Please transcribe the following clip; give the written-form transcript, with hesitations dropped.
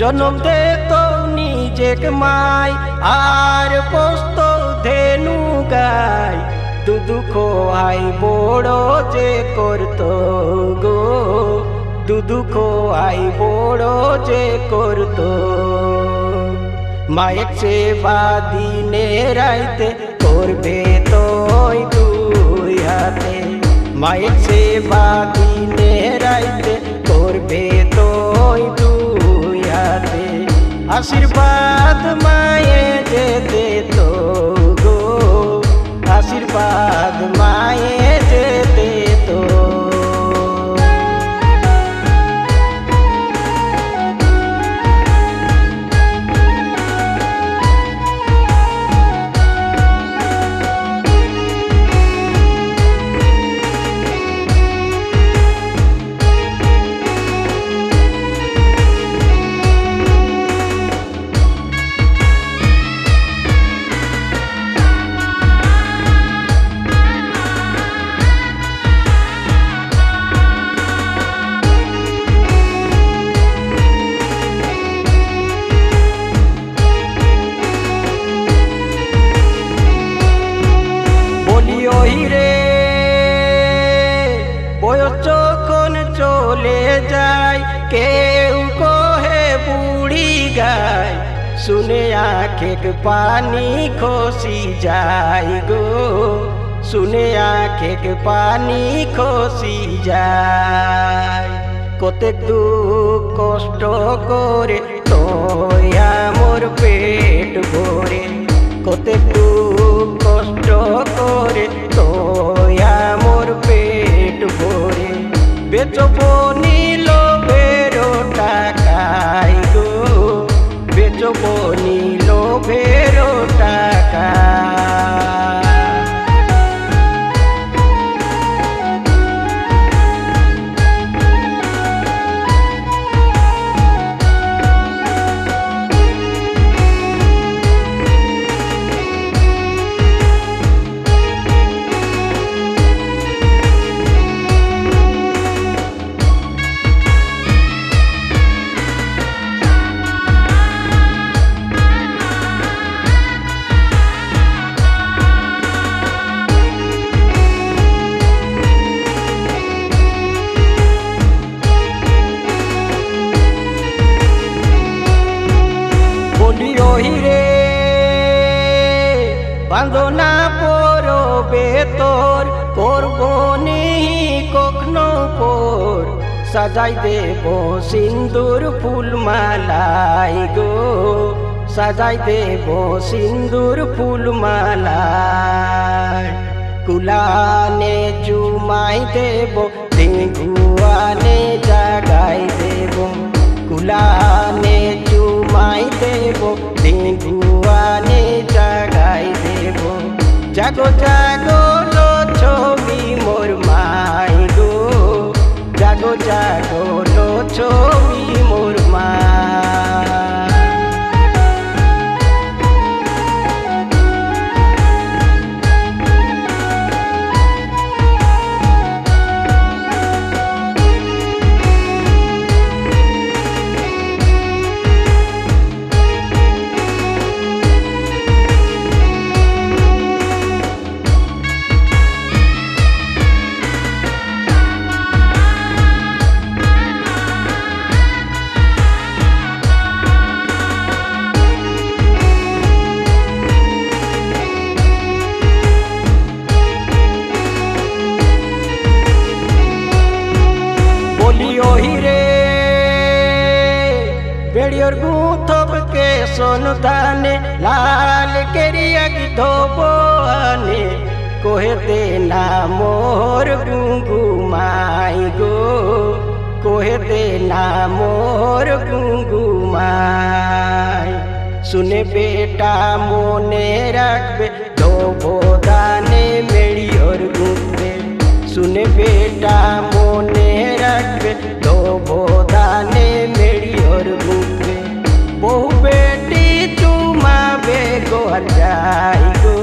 জনম দে তো নিজেক মাই আর পোস্ত ধেনু গাই দুঃখ আই বড় যে করতো গো দুঃখ আই বড় যে করতো মায়ের সেবা দিনে রাইতে করবে তোই দুই হাতে মায়ের সেবা দিনে রাইতে করবে তোই দুই হাতে আশীর্বাদ মায়ে যে দে তো গো আশীর্বাদ মায়ে যে দে তো বয়স যখন চলে যায় কেউ কহে বুড়ি গায় শুনে আঁখের পানি খসি যায় গো শুনে আঁখের পানি খসি যায় কতেক দুঃখ কষ্ট করে তোই আমার পেট ভরে কতেক দুঃখ কষ্ট করে তোই আমার পেট ভরে বেচবো নীল ভেরো টাকাই গো বেচবো নীল ভেরো টাকা বাঁধনা পরবে তোর করবো নি কখনো পর সাজাই দেব সিন্দুর ফুল মালাই গো সাজাই দেব সিন্দুর ফুল মালাই কুলানে চুমাই দেব দিগুয়ানে জাগাই দেব কুলানে চুমাই দেব দিগুয়ানে জাগাই দেব জাগো জাগো লো ছবি মোর মাই গো জাগো জাগো লো ছবি মোর মা बेड़ियोर गुथब के सोनदाने लाल केरिया की धोबाने कोहे देना मोर गुंगू माई गो कोहे देना मोर गुंगू माई सुने बेटा मोने रखबे धोबोदाने बेड़ियोर गुंथे सुने बेटा मोने रखबे धोबोदाने बेड़ियोर गुंथे बहु बेटी चुमा बे गोहर जाई गो